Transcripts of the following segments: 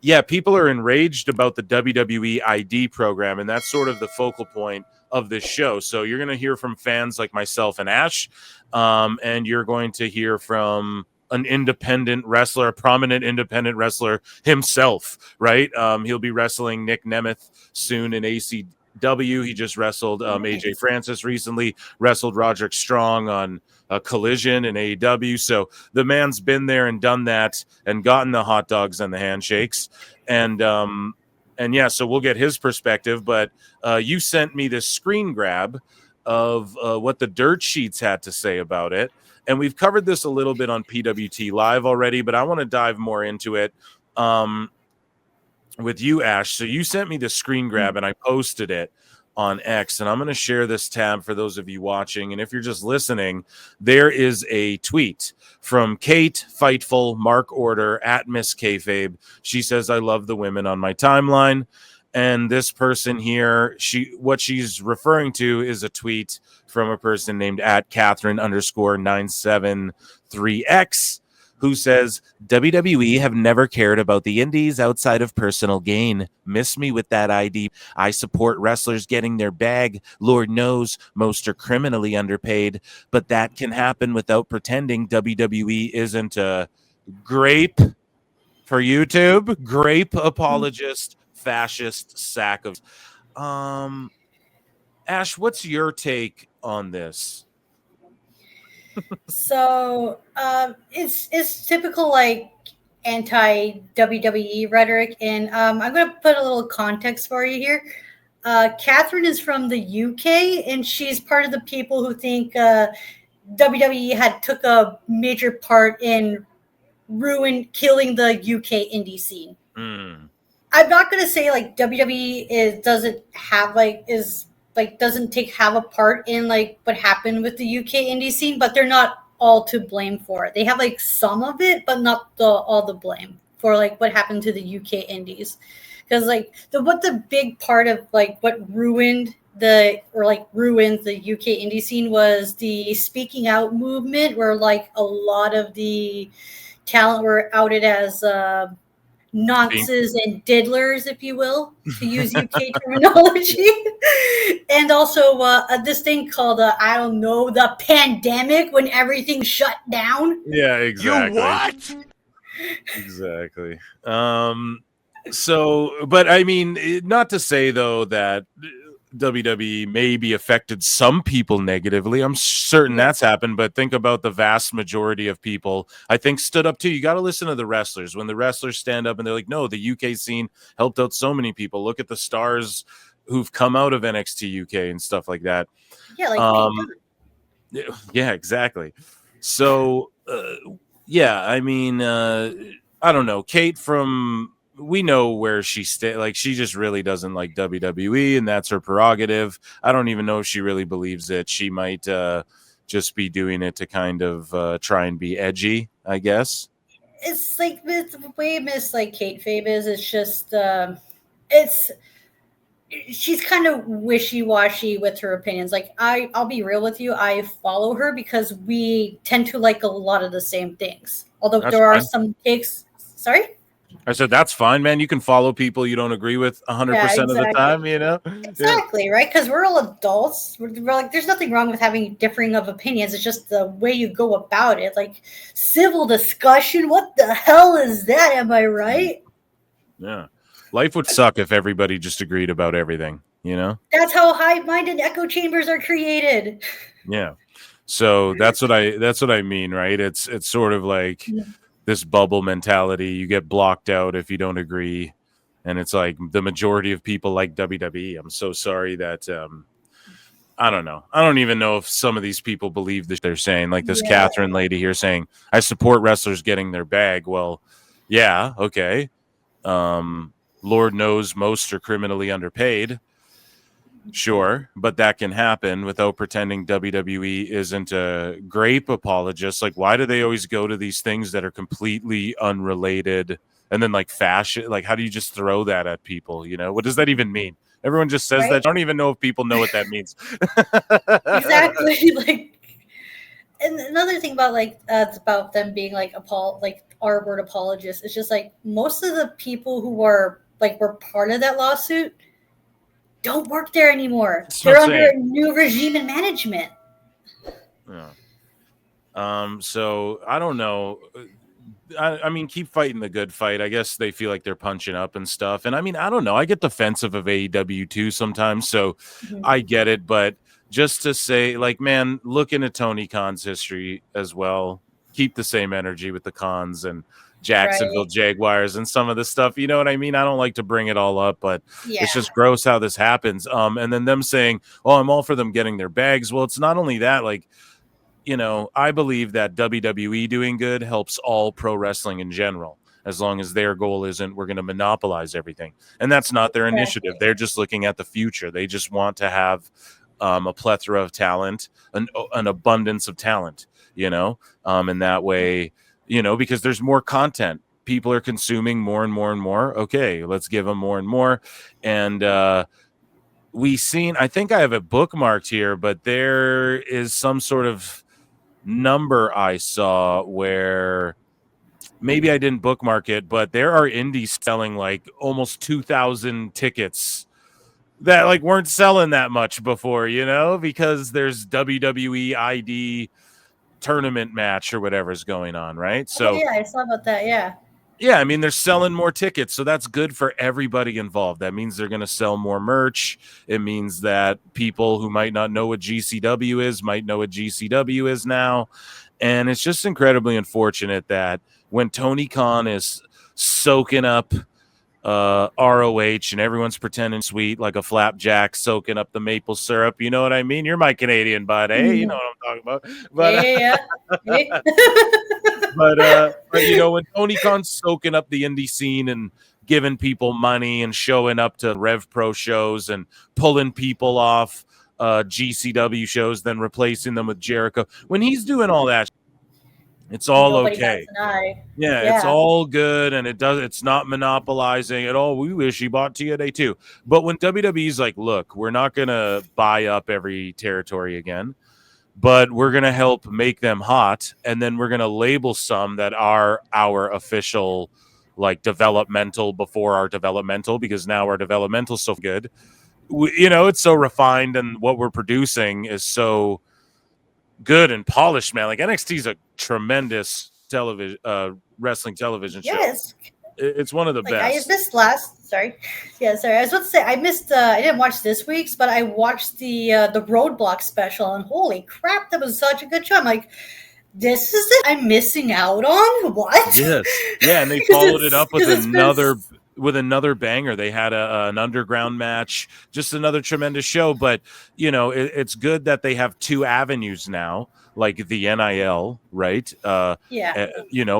Yeah, people are enraged about the WWE ID program, and that's sort of the focal point of this show. So you're going to hear from fans like myself and Ash, and you're going to hear from an independent wrestler, a prominent independent wrestler himself, right? He'll be wrestling Nick Nemeth soon in ACW. He just wrestled AJ Francis recently, wrestled Roderick Strong on Collision in AEW. So the man's been there and done that and gotten the hot dogs and the handshakes. And yeah, so we'll get his perspective. But you sent me this screen grab of what the dirt sheets had to say about it. And we've covered this a little bit on PWT Live already, but I want to dive more into it with you, Ash. So you sent me the screen grab and I posted it on X, and I'm going to share this tab for those of you watching. And if you're just listening, there is a tweet from Kate Fightful, Mark Order, at Miss Kayfabe. She says, I love the women on my timeline. And this person here, what she's referring to is a tweet from a person named at Catherine_973X, who says, WWE have never cared about the indies outside of personal gain. Miss me with that ID. I support wrestlers getting their bag. Lord knows most are criminally underpaid, but that can happen without pretending WWE isn't a grape for YouTube, grape apologist, fascist sack of... Ash, what's your take on this? So it's typical like anti-WWE rhetoric, and I'm going to put a little context for you here. Catherine is from the UK, and she's part of the people who think WWE had took a major part in killing the UK indie scene. I'm not going to say like WWE doesn't have a part in like what happened with the UK indie scene, but they're not all to blame for it. They have like some of it, but not all the blame for like what happened to the UK indies. Because like the big part of like what ruined the UK indie scene was the speaking out movement, where like a lot of the talent were outed as nonces and diddlers, if you will, to use UK terminology. And also this thing called the pandemic, when everything shut down. Yeah, exactly. You what? Exactly. So, but I mean, not to say though that WWE maybe affected some people negatively. I'm certain that's happened, but think about the vast majority of people I think stood up to. You got to listen to the wrestlers. When the wrestlers stand up and they're like, no, the UK scene helped out so many people. Look at the stars who've come out of NXT UK and stuff like that. Yeah, like yeah, exactly. So yeah, I mean, I don't know. Kate we know where she like she just really doesn't like WWE, and that's her prerogative. I don't even know if she really believes it. She might just be doing it to kind of try and be edgy, I guess. It's like the way Miss like Kate Fabe is. It's just she's kind of wishy-washy with her opinions. Like I'll be real with you. I follow her because we tend to like a lot of the same things. Although there are some takes. Sorry. I said, that's fine, man. You can follow people you don't agree with 100% of the time, you know? Exactly, right? Because we're all adults. We're like, there's nothing wrong with having differing of opinions. It's just the way you go about it. Like, civil discussion? What the hell is that? Am I right? Yeah. Life would suck if everybody just agreed about everything, you know? That's how high-minded echo chambers are created. Yeah. So that's what I mean, right? It's sort of like... this bubble mentality. You get blocked out if you don't agree, and it's like the majority of people like WWE. I'm so sorry that I don't know. I don't even know if some of these people believe that they're saying, like this Catherine lady here saying, I support wrestlers getting their bag. Well, yeah, okay. Lord knows most are criminally underpaid. Sure, but that can happen without pretending WWE isn't a grape apologist. Like, why do they always go to these things that are completely unrelated? And then like fashion, like how do you just throw that at people? You know, what does that even mean? Everyone just says that. I don't even know if people know what that means. Exactly. Like And another thing about about them being like R word apologists, it's just like most of the people who were part of that lawsuit don't work there anymore. That's They're what I'm under saying. a new regime and management. Yeah. So I don't know. I mean, keep fighting the good fight. I guess they feel like they're punching up and stuff. And I mean, I don't know. I get defensive of AEW too sometimes, so I get it. But just to say, like, man, look into Tony Khan's history as well. Keep the same energy with the Khans and Jacksonville Right. Jaguars and some of the stuff. You know what I mean? I don't like to bring it all up, but Yeah. it's just gross how this happens. And then them saying, "Oh, I'm all for them getting their bags." Well, it's not only that, like, I believe that WWE doing good helps all pro wrestling in general, as long as their goal isn't we're going to monopolize everything. And that's not their initiative. They're just looking at the future. They just want to have a plethora of talent, an abundance of talent, and that way, because there's more content. People are consuming more and more and more. Okay, let's give them more and more. And I think I have it bookmarked here, but there is some sort of number I saw where maybe I didn't bookmark it, but there are indies selling like almost 2,000 tickets that like weren't selling that much before, because there's WWE ID tournament match or whatever's going on, right? So yeah, I saw about that. yeah, I mean, they're selling more tickets, so that's good for everybody involved. That means they're going to sell more merch. It means that people who might not know what GCW is might know what GCW is now. And it's just incredibly unfortunate that when Tony Khan is soaking up ROH and everyone's pretending sweet like a flapjack soaking up the maple syrup, you know what I mean? You're my Canadian bud, hey? You know what I'm talking about. But Yeah. but when Tony Khan's soaking up the indie scene and giving people money and showing up to Rev Pro shows and pulling people off GCW shows, then replacing them with Jericho, when he's doing all that, it's all Nobody okay. bats an eye. Yeah, it's all good, and it's not monopolizing at all. We wish he bought TNA too. But when WWE's like, look, we're not gonna buy up every territory again, but we're going to help make them hot, and then we're going to label some that are our official, like, developmental before our developmental, because now our developmental's so good. It's so refined, and what we're producing is so good and polished, man. Like, NXT's a tremendous wrestling television show. Yes. It's one of the best. I missed sorry. Yeah, sorry. I was about to say I missed. I didn't watch this week's, but I watched the Roadblock special, and holy crap, that was such a good show. I'm like, this is it I'm missing out on? What? Yes. Yeah, and they followed it up with another banger. They had an underground match, just another tremendous show. But it's good that they have two avenues now, like the NIL, right?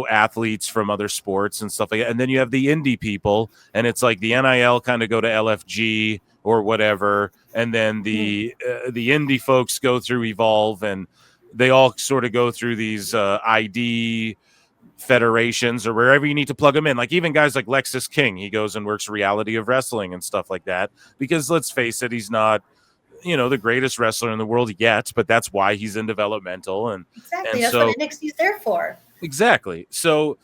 Athletes from other sports and stuff like that. And then you have the indie people, and it's like the NIL kind of go to LFG or whatever, and then the indie folks go through Evolve, and they all sort of go through these ID federations or wherever you need to plug them in. Like even guys like Lexus King, he goes and works Reality of Wrestling and stuff like that, because let's face it, he's not the greatest wrestler in the world yet, but that's why he's in developmental. And exactly, that's what NXT's there for. Exactly. So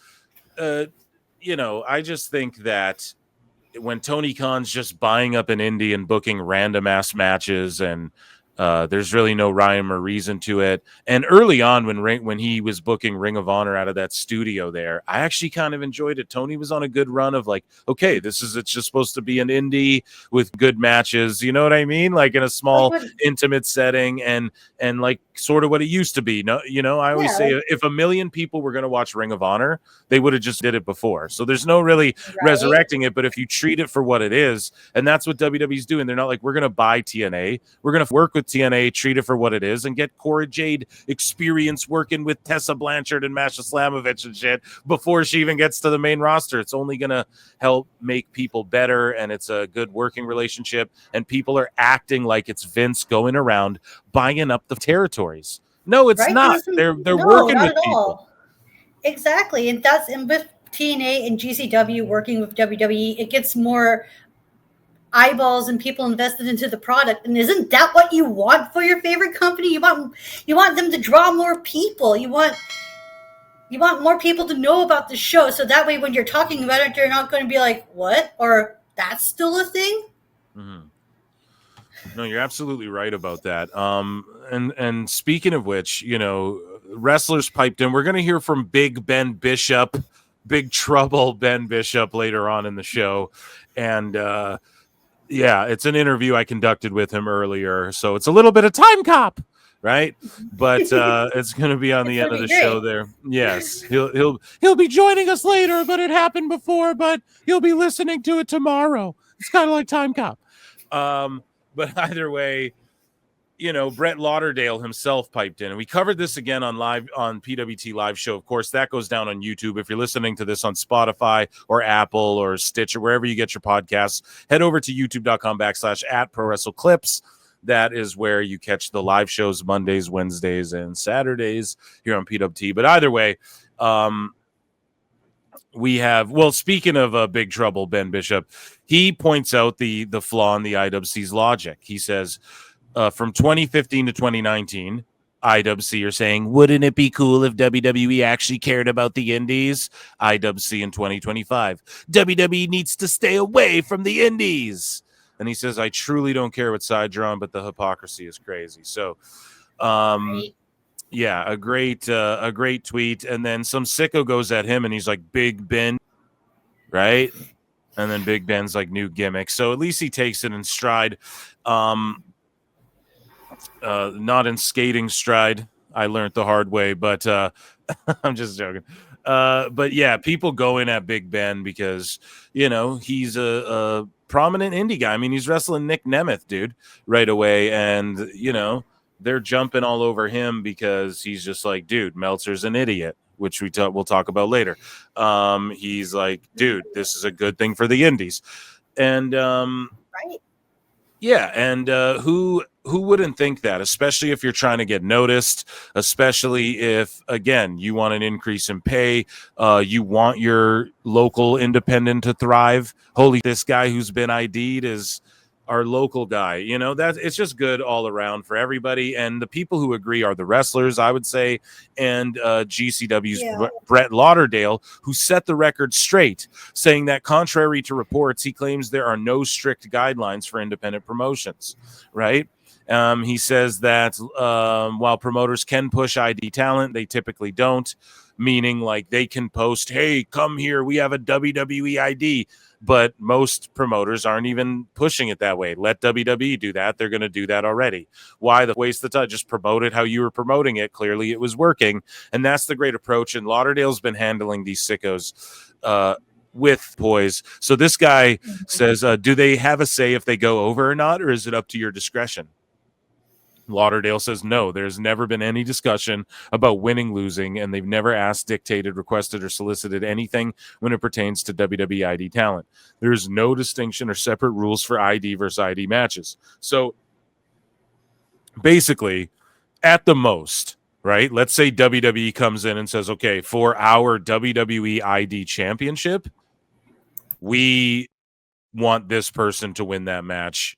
I just think that when Tony Khan's just buying up an indie and booking random ass matches, and there's really no rhyme or reason to it. And early on, when he was booking Ring of Honor out of that studio there, I actually kind of enjoyed it. Tony was on a good run of like, okay, it's just supposed to be an indie with good matches. You know what I mean? Like in a small, intimate setting, and like sort of what it used to be. No, I always say if a million people were going to watch Ring of Honor, they would have just did it before. So there's no really resurrecting it. But if you treat it for what it is, and that's what WWE's doing, they're not like, we're going to buy TNA. We're going to work with TNA, treat it for what it is, and get Cora Jade experience working with Tessa Blanchard and Masha Slamovich and shit before she even gets to the main roster. It's only going to help make people better, and it's a good working relationship, and people are acting like it's Vince going around buying up the territories. No, it's not. They're working with people. Exactly, and with TNA and GCW working with WWE, it gets more eyeballs and people invested into the product. And isn't that what you want for your favorite company? You want them to draw more people. You want more people to know about the show, so that way when you're talking about it, they're not going to be like, what? Or that's still a thing? Mm-hmm. No, you're absolutely right about that. And speaking of which, you know, wrestlers piped in. We're going to hear from Big Ben Bishop, Big Trouble Ben Bishop later on in the show. And yeah, it's an interview I conducted with him earlier. So it's a little bit of time cop, right? But it's going to be on the end of the show there. Yes, he'll be joining us later, but it happened before, but he'll be listening to it tomorrow. It's kind of like time cop. But either way, you know, Brett Lauderdale himself piped in, and we covered this again on PWT Live Show. Of course, that goes down on YouTube. If you're listening to this on Spotify or Apple or Stitcher, wherever you get your podcasts, head over to youtube.com/@ProWrestleClips. That is where you catch the live shows Mondays, Wednesdays, and Saturdays here on PWT. But either way, we have, well, speaking of Big Trouble, Ben Bishop, he points out the flaw in the IWC's logic. He says, from 2015 to 2019, IWC are saying, wouldn't it be cool if WWE actually cared about the indies? IWC in 2025, WWE needs to stay away from the indies. And he says, I truly don't care what side you're on, but the hypocrisy is crazy. So, yeah, a great tweet. And then some sicko goes at him and he's like, Big Ben, right? And then Big Ben's like, new gimmick. So at least he takes it in stride. Not in skating stride. I learned the hard way, but I'm just joking. But yeah, people go in at Big Ben because, you know, he's a prominent indie guy. I mean, he's wrestling Nick Nemeth, dude, right away. And, you know, they're jumping all over him because he's just like, dude, Meltzer's an idiot, which we'll talk about later. He's like, dude, this is a good thing for the indies. And right. Yeah, and who wouldn't think that, especially if you're trying to get noticed, especially if, again, you want an increase in pay, you want your local independent to thrive. Holy, this guy who's been ID'd is our local guy. You know, that it's just good all around for everybody. And the people who agree are the wrestlers, I would say, and GCW's Brett Lauderdale, who set the record straight, saying that contrary to reports, he claims there are no strict guidelines for independent promotions, right? He says that while promoters can push ID talent, they typically don't, meaning like they can post, hey, come here, we have a WWE ID. But most promoters aren't even pushing it that way. Let WWE do that. They're going to do that already. Why the waste the time? Just promote it how you were promoting it. Clearly it was working. And that's the great approach. And Lauderdale's been handling these sickos with poise. So this guy says, do they have a say if they go over or not? Or is it up to your discretion? Lauderdale says, no, there's never been any discussion about winning, losing, and they've never asked, dictated, requested, or solicited anything when it pertains to WWE ID talent. There's no distinction or separate rules for ID versus ID matches. So basically, at the most, right, let's say WWE comes in and says, okay, for our WWE ID Championship, we want this person to win that match.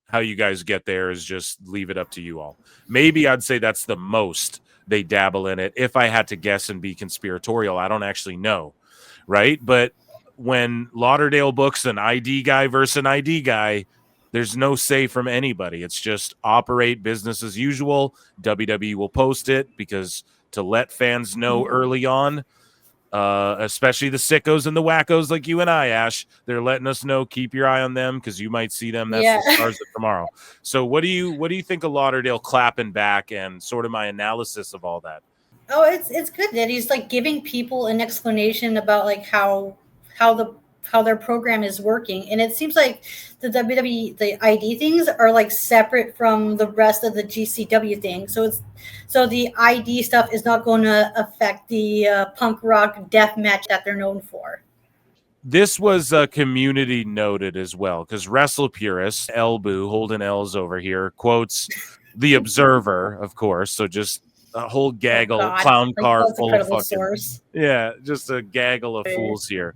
How you guys get there is just leave it up to you all. Maybe I'd say that's the most they dabble in it. If I had to guess and be conspiratorial, I don't actually know, right? But when Lauderdale books an ID guy versus an ID guy, there's no say from anybody. It's just operate business as usual. WWE will post it because to let fans know early on, especially the sickos and the wackos like you and I, Ash, they're letting us know, keep your eye on them because you might see them. That's the stars of tomorrow. So what do you think of Lauderdale clapping back and sort of my analysis of all that? Oh, it's good that he's like giving people an explanation about like how their program is working. And it seems like the WWE, the ID things are like separate from the rest of the GCW thing. So the ID stuff is not going to affect the punk rock death match that they're known for. This was community noted as well, because Wrestle Purist, Elboo, holding L's over here, quotes The Observer, of course. So just a whole gaggle, clown car full of fucking... source. Yeah, just a gaggle of fools here.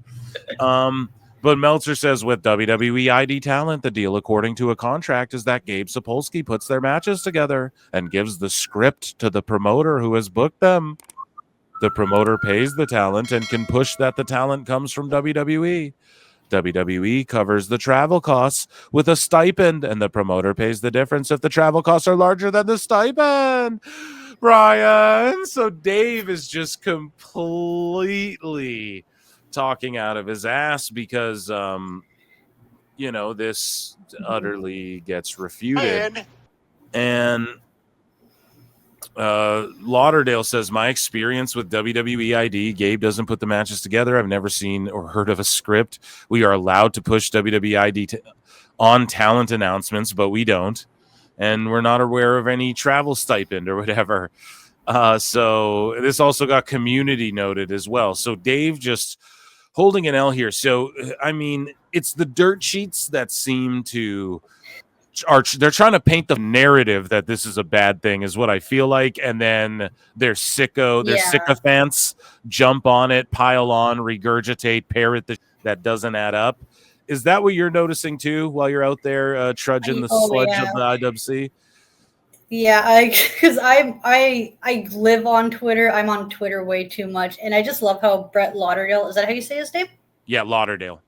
But Meltzer says with WWE ID talent, the deal according to a contract is that Gabe Sapolsky puts their matches together and gives the script to the promoter who has booked them. The promoter pays the talent and can push that the talent comes from WWE. WWE covers the travel costs with a stipend, and the promoter pays the difference if the travel costs are larger than the stipend. Brian, so Dave is just completely talking out of his ass because, this utterly gets refuted. And Lauderdale says, my experience with WWE ID, Gabe doesn't put the matches together. I've never seen or heard of a script. We are allowed to push WWE ID on talent announcements, but we don't. And we're not aware of any travel stipend or whatever. So this also got community noted as well. So Dave just holding an L here. So, I mean, it's the dirt sheets that seem to... they're trying to paint the narrative that this is a bad thing is what I feel like, and then their sycophants jump on it, pile on, regurgitate, parrot that doesn't add up. Is that what you're noticing too while you're out there trudging the sludge of the IWC? Yeah, because I live on Twitter. I'm on Twitter way too much, and I just love how Brett Lauderdale, is that how you say his name? Yeah, Lauderdale.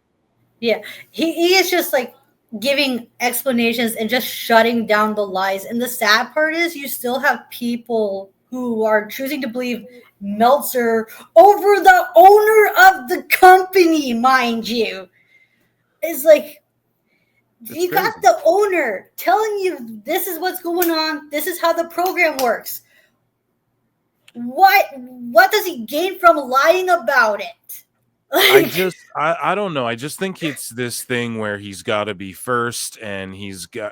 Yeah, he is just like giving explanations and just shutting down the lies. And the sad part is you still have people who are choosing to believe Meltzer over the owner of the company, mind you. It's like, you got the owner telling you this is what's going on. This is how the program works. What does he gain from lying about it? I don't know. I just think it's this thing where he's got to be first, and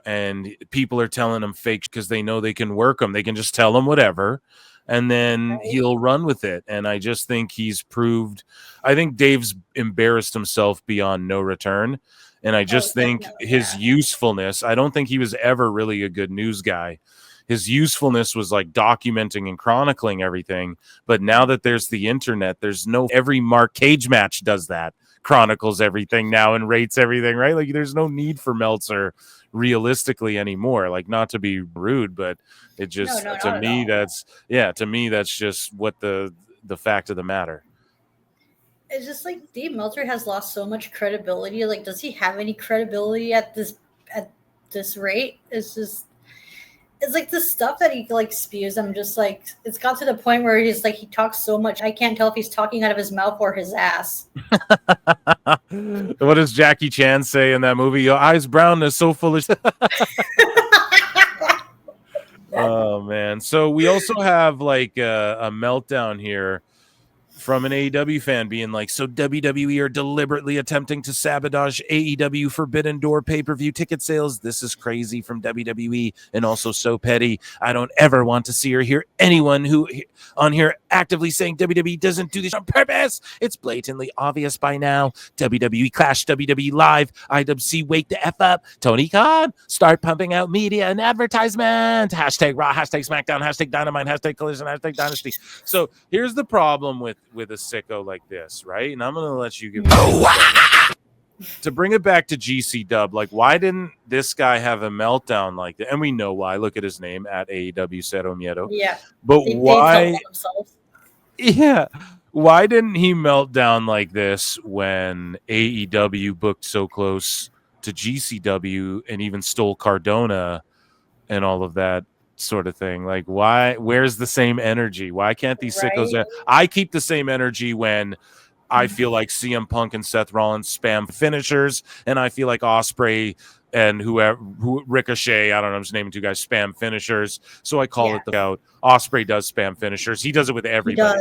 and people are telling him fake because they know they can work him. They can just tell him whatever, and then he'll run with it. And I just think he's proved. I think Dave's embarrassed himself beyond no return, and I just think his usefulness. I don't think he was ever really a good news guy. His usefulness was like documenting and chronicling everything. But now that there's the internet, every Mark Cage match does that, chronicles everything now and rates everything, right? Like there's no need for Meltzer realistically anymore. Like, not to be rude, but it just, to me, that's just what the fact of the matter. It's just like Dave Meltzer has lost so much credibility. Like, does he have any credibility at this rate? It's like the stuff that he like spews. I'm just like, it's got to the point where he's like, he talks so much. I can't tell if he's talking out of his mouth or his ass. What does Jackie Chan say in that movie? Your eyes brown is so foolish. Oh man. So we also have like a meltdown here from an AEW fan being like, so WWE are deliberately attempting to sabotage AEW Forbidden Door pay-per-view ticket sales. This is crazy from WWE and also so petty. I don't ever want to see or hear anyone who on here actively saying WWE doesn't do this on purpose. It's blatantly obvious by now. WWE Clash, WWE Live, IWC Wake the F Up, Tony Khan, start pumping out media and advertisement. Hashtag Raw, hashtag SmackDown, hashtag Dynamite, hashtag Collision, hashtag Dynasty. So here's the problem with a sicko like this, right? And I'm going to let you give to bring it back to GC Dub. Like, why didn't this guy have a meltdown like that? And we know why. Look at his name at AEW Cero Miedo. Yeah. But why? Yeah. Why didn't he melt down like this when AEW booked so close to GCW and even stole Cardona and all of that sort of thing? Like, why? Where's the same energy? Why can't these sickos? I keep the same energy when I feel like CM Punk and Seth Rollins spam finishers, and I feel like Ospreay and Ricochet, I don't know, I'm just naming two guys, spam finishers. So I call it the out. Ospreay does spam finishers. He does it with everybody.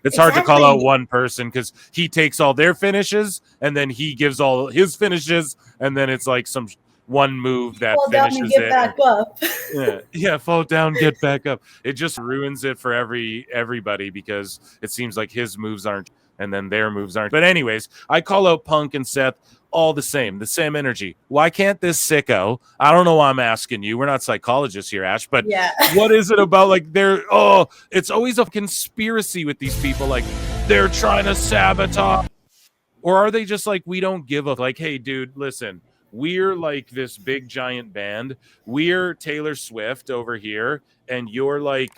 It's hard to call out one person because he takes all their finishes and then he gives all his finishes, and then it's like some one move that finishes it. Back up. Fall down, get back up. It just ruins it for everybody because it seems like his moves aren't, and then their moves aren't. But anyways, I call out Punk and Seth all the same energy. Why can't this sicko? I don't know why I'm asking you. We're not psychologists here, Ash, but what is it about? Like, it's always a conspiracy with these people. Like, they're trying to sabotage. Or are they just like, we don't give a, like, hey, dude, listen, we're like this big giant band. We're Taylor Swift over here, and you're like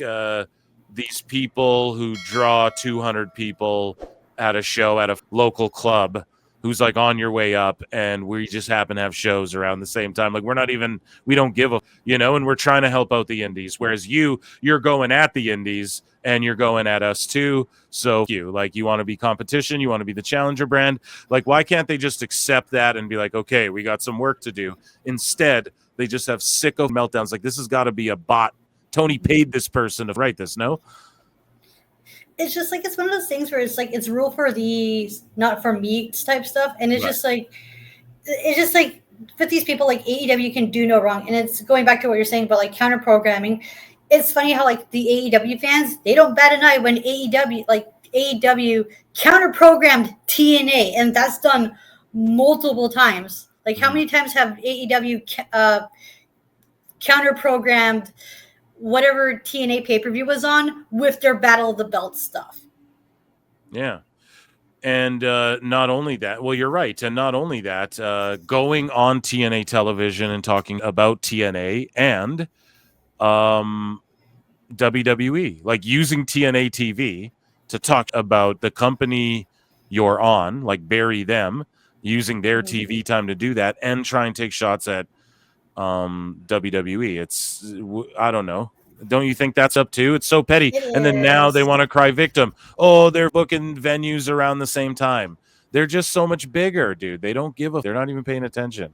these people who draw 200 people at a show at a local club who's like on your way up, and we just happen to have shows around the same time. Like, we don't give a, and we're trying to help out the indies. Whereas you're going at the indies and you're going at us too. So you want to be competition, you want to be the challenger brand. Like, why can't they just accept that and be like, okay, we got some work to do? Instead, they just have sicko meltdowns. Like, this has got to be a bot. Tony paid this person to write this, no? It's just like, it's one of those things where it's like, it's rule for these, not for me type stuff. And it's Right. just like with these people, like AEW can do no wrong. And it's going back to what you're saying about like counter programming. It's funny how like the AEW fans, they don't bat an eye when AEW counter programmed TNA, and that's done multiple times. Like, how many times have AEW counter programmed whatever TNA pay-per-view was on with their Battle of the Belt stuff? Yeah. And not only that, well, you're right. And not only that, going on TNA television and talking about TNA and WWE, like using TNA TV to talk about the company you're on, like bury them, using their TV time to do that, and try and take shots at WWE. It's, I don't know. Don't you think that's up too? It's so petty. And then now they want to cry victim. Oh, they're booking venues around the same time. They're just so much bigger, dude. They don't give a. They're not even paying attention.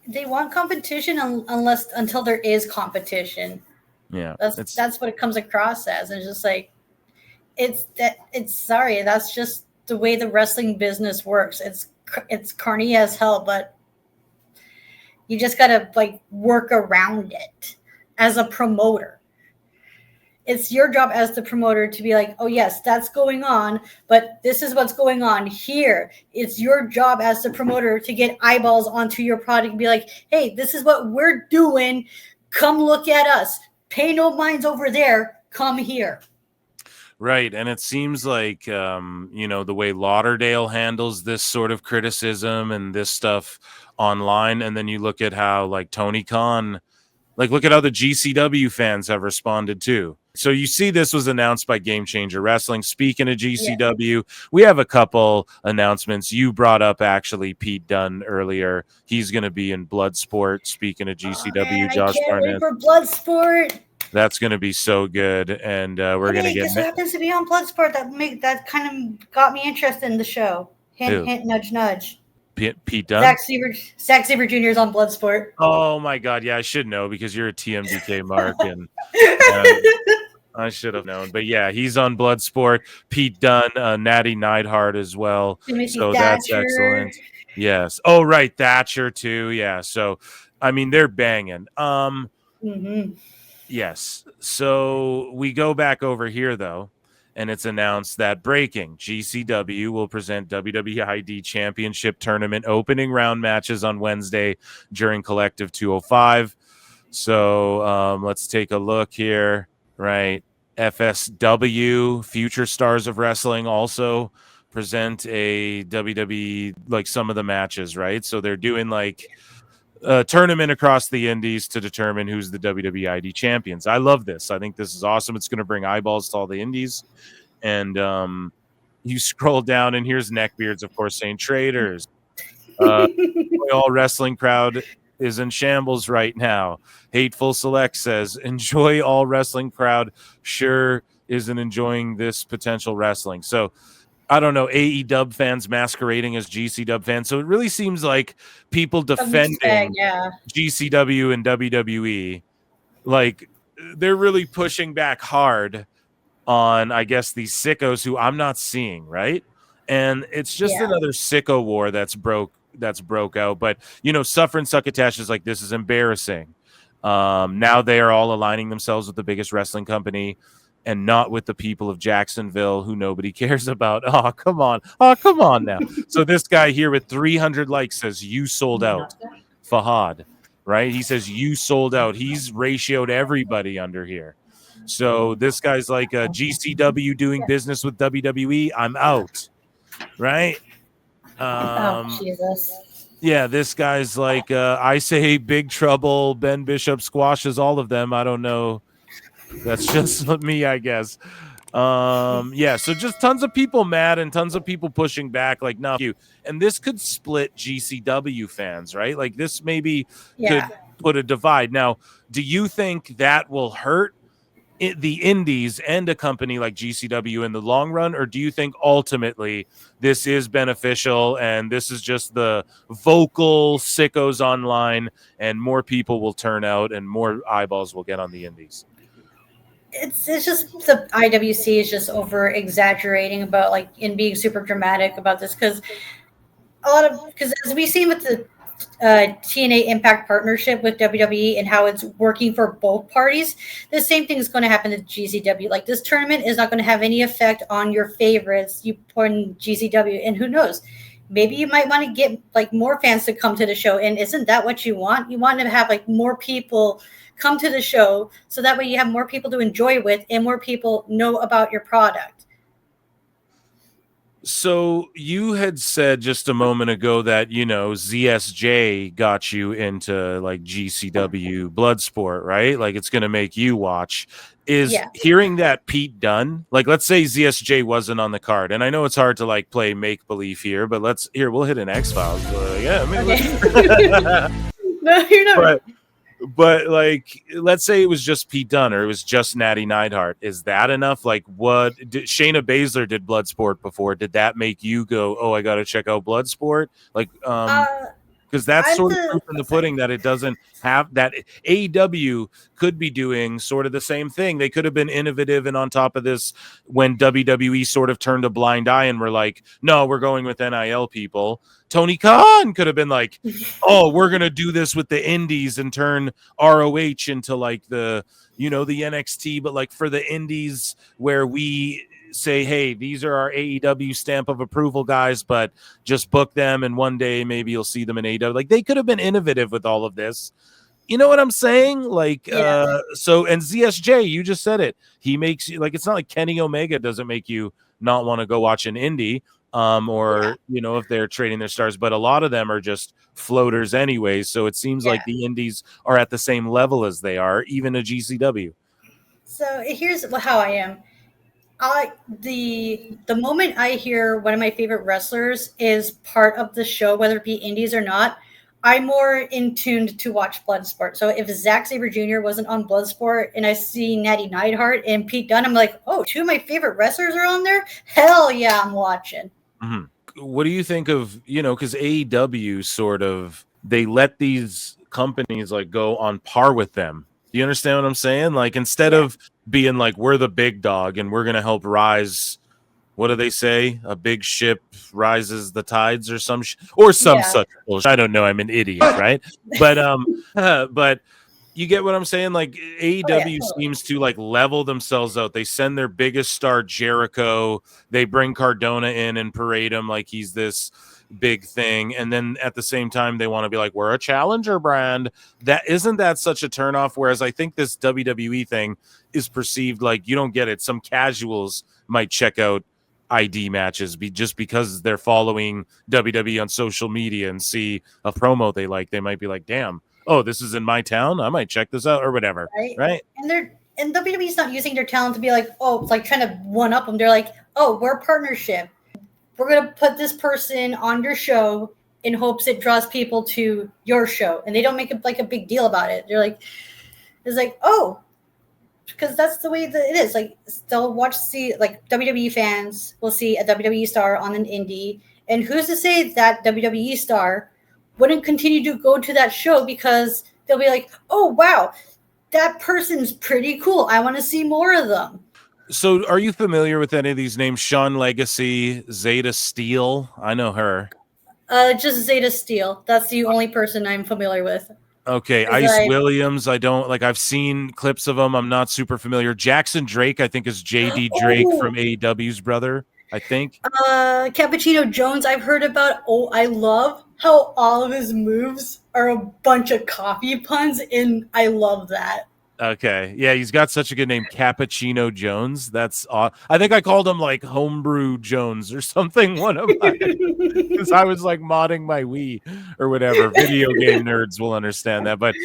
They want competition until there is competition. Yeah, that's what it comes across as. And it's just like, sorry, that's just the way the wrestling business works. It's carny as hell, but you just gotta like work around it as a promoter. It's your job as the promoter to be like, oh yes, that's going on, but this is what's going on here. It's your job as the promoter to get eyeballs onto your product and be like, hey, this is what we're doing. Come look at us. Pay no minds over there. Come here. Right. And it seems like, the way Lauderdale handles this sort of criticism and this stuff online. And then you look at how like Tony Khan, like, look at how the GCW fans have responded too. So you see, this was announced by Game Changer Wrestling. Speaking of GCW, we have a couple announcements. You brought up actually Pete Dunne earlier. He's going to be in Bloodsport. Speaking of GCW, Josh I can't Barnett. wait for Bloodsport. That's going to be so good, and we're going to get. This happens to be on Bloodsport. That kind of got me interested in the show. Hint, hint, nudge, nudge. Pete Dunne. Zack Sabre Jr. is on Bloodsport. Oh my God! Yeah, I should know because you're a TMDK mark, and I should have known. But yeah, he's on Bloodsport. Pete Dunne, Natty Neidhart as well. So that's excellent. Yes. Oh right, Thatcher too. Yeah. So I mean, they're banging. Yes. So we go back over here, though, and it's announced that breaking GCW will present WWE ID Championship Tournament opening round matches on Wednesday during Collective 205. So let's take a look here. Right. FSW, Future Stars of Wrestling, also present a WWE, like some of the matches, right? So they're doing like a tournament across the indies to determine who's the WWE ID champions. I love this. I think this is awesome. It's going to bring eyeballs to all the indies. And you scroll down, and here's Neckbeards, of course, saying traitors. All wrestling crowd is in shambles right now. Hateful Select says, enjoy all wrestling crowd sure isn't enjoying this potential wrestling. So I don't know, AEW fans masquerading as GCW fans. So it really seems like people defending GCW and WWE, like they're really pushing back hard on, I guess, these sickos who I'm not seeing, right? And it's just another sicko war that's broke out. But Suffer and Succotash is like, this is embarrassing. Now they are all aligning themselves with the biggest wrestling company and not with the people of Jacksonville who nobody cares about. Oh, come on now. So this guy here with 300 likes says, you sold out. Fahad, right? He says, you sold out. He's ratioed everybody under here. So this guy's like a GCW doing business with WWE. I'm out, right? Jesus. Yeah, this guy's like, I say Big Trouble, Ben Bishop squashes all of them. I don't know. That's just me, I guess. Yeah, so just tons of people mad and tons of people pushing back, like, no, you. And this could split GCW fans, right? Like, this maybe could put a divide. Now, do you think that will hurt the indies and a company like GCW in the long run, or do you think ultimately this is beneficial and this is just the vocal sickos online and more people will turn out and more eyeballs will get on the indies? It's just the IWC is just over exaggerating about like and being super dramatic about this because as we've seen with the TNA Impact partnership with WWE and how it's working for both parties, the same thing is going to happen to GCW. Like, this tournament is not going to have any effect on your favorites you put in GCW, and who knows, maybe you might want to get like more fans to come to the show. And isn't that what you want? You want to have like more people come to the show so that way you have more people to enjoy with and more people know about your product. So you had said just a moment ago that, you know, ZSJ got you into like GCW Bloodsport, right? Like, it's going to make you watch. Is hearing that Pete Dunne, like, let's say ZSJ wasn't on the card, and I know it's hard to like play make believe here, but we'll hit an X-Files. Yeah, I mean, Okay. No, you're not. But like, let's say it was just Pete Dunne or it was just Natty Neidhart. Is that enough? Like, Shayna Baszler did Bloodsport before. Did that make you go, oh, I got to check out Bloodsport? Like, because that's sort of proof in the pudding that it doesn't have that. AEW could be doing sort of the same thing. They could have been innovative and on top of this when WWE sort of turned a blind eye and were like, no, we're going with NIL people. Tony Khan could have been like, oh, we're going to do this with the indies and turn ROH into like the, you know, the NXT, but like for the indies where we say, hey, these are our AEW stamp of approval guys, but just book them and one day maybe you'll see them in AEW. Like, they could have been innovative with all of this. You know what I'm saying? Like, so, and ZSJ, you just said it. He makes you like, it's not like Kenny Omega doesn't make you not want to go watch an indie. You know, if they're trading their stars, but a lot of them are just floaters anyway. So it seems like the indies are at the same level as they are, even a GCW. So here's how I am. The moment I hear one of my favorite wrestlers is part of the show, whether it be indies or not, I'm more in tuned to watch Bloodsport. So if Zack Sabre Jr. wasn't on Bloodsport and I see Natty Neidhart and Pete Dunne, I'm like, oh, two of my favorite wrestlers are on there? Hell yeah, I'm watching. Mm-hmm. What do you think of, you know, because AEW sort of, they let these companies like go on par with them. Do you understand what I'm saying? Like, instead of being like, we're the big dog and we're going to help rise, what do they say? A big ship rises the tides or some such bullshit. I don't know. I'm an idiot, right? But you get what I'm saying? Like, AEW seems to like level themselves out. They send their biggest star, Jericho. They bring Cardona in and parade him like he's this big thing. And then at the same time, they want to be like, we're a challenger brand. That such a turnoff? Whereas I think this WWE thing is perceived like, you don't get it. Some casuals might check out ID matches just because they're following WWE on social media and see a promo they like. They might be like, damn, oh, this is in my town, I might check this out or whatever. Right? And WWE's not using their talent to be like, oh, like trying to one up them. They're like, oh, we're a partnership. We're going to put this person on your show in hopes it draws people to your show. And they don't make it like a big deal about it. They're like, it's like, oh, because that's the way that it is. Like, they'll see like WWE fans will see a WWE star on an indie. And who's to say that WWE star wouldn't continue to go to that show because they'll be like, oh, wow, that person's pretty cool. I want to see more of them. So are you familiar with any of these names? Sean Legacy, Zeta Steel? I know her. Just Zeta Steel. That's the only person I'm familiar with. Okay, Ice Williams, I don't like. I've seen clips of him. I'm not super familiar. Jackson Drake, I think, is JD Drake from AEW's brother, I think. Cappuccino Jones, I've heard about. Oh, I love how all of his moves are a bunch of coffee puns, and I love that. Okay. Yeah, he's got such a good name, Cappuccino Jones. That's I think I called him like Homebrew Jones or something one of mine. Because I was like modding my Wii or whatever. Video game nerds will understand that. But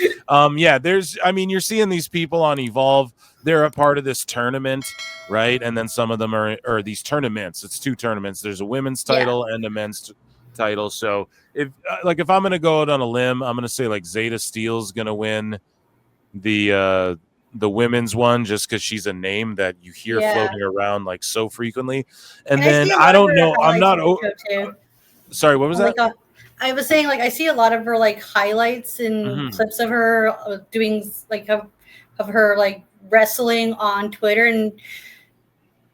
yeah, you're seeing these people on Evolve. They're a part of this tournament, right? And then some of them are these tournaments. It's 2 tournaments. There's a women's title and a men's title. So if I'm gonna go out on a limb, I'm gonna say like Zeta Steele's gonna win the women's one just because she's a name that you hear floating around like so frequently. And then I don't know. I'm not. Sorry, what was that? I was saying, like, I see a lot of her like highlights and clips of her doing like of her like wrestling on Twitter, and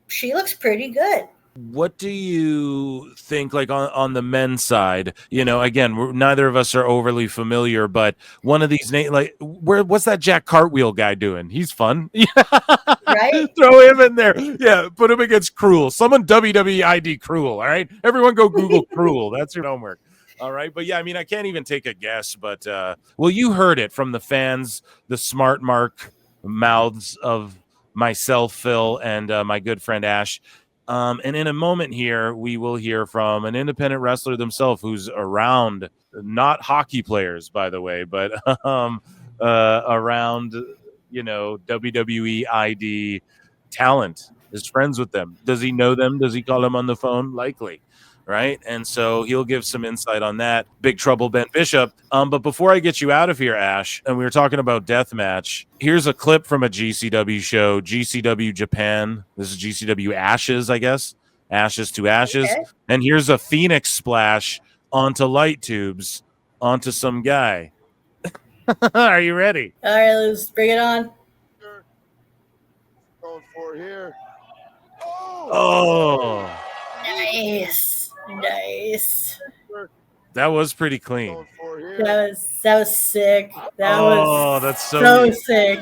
she looks pretty good. What do you think, like on the men's side? Again, neither of us are overly familiar, but one of these names, like, what's that Jack Cartwheel guy doing? He's fun. Right? Throw him in there. Yeah, put him against Cruel. Someone WWE ID Cruel. All right, everyone go Google Cruel. That's your homework. All right, but yeah, I can't even take a guess. But well, you heard it from the fans, the smart mark mouths of myself, Phil, and my good friend Ash. And in a moment here, we will hear from an independent wrestler themselves who's around, not hockey players, by the way, but around, WWE ID talent, is friends with them. Does he know them? Does he call them on the phone? Likely. Right. And so he'll give some insight on that. Big Trouble Ben Bishop. But before I get you out of here, Ash, and we were talking about Deathmatch, here's a clip from a GCW show, GCW Japan. This is GCW Ashes, I guess. Ashes to Ashes. Okay. And here's a Phoenix splash onto light tubes onto some guy. Are you ready? All right, let's bring it on. Going for here. Oh. Nice. That was pretty clean. That was sick. That's so sick.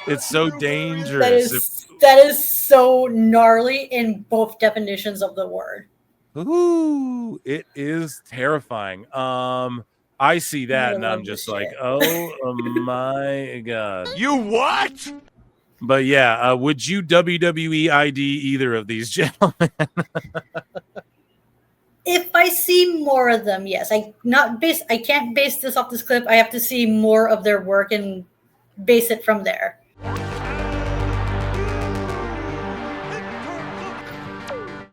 It's so dangerous. That is so gnarly in both definitions of the word. Ooh, it is terrifying. I see that and I'm just like, oh my God. You what? But yeah, would you WWE ID either of these gentlemen? If I see more of them, yes. I can't base this off this clip. I have to see more of their work and base it from there.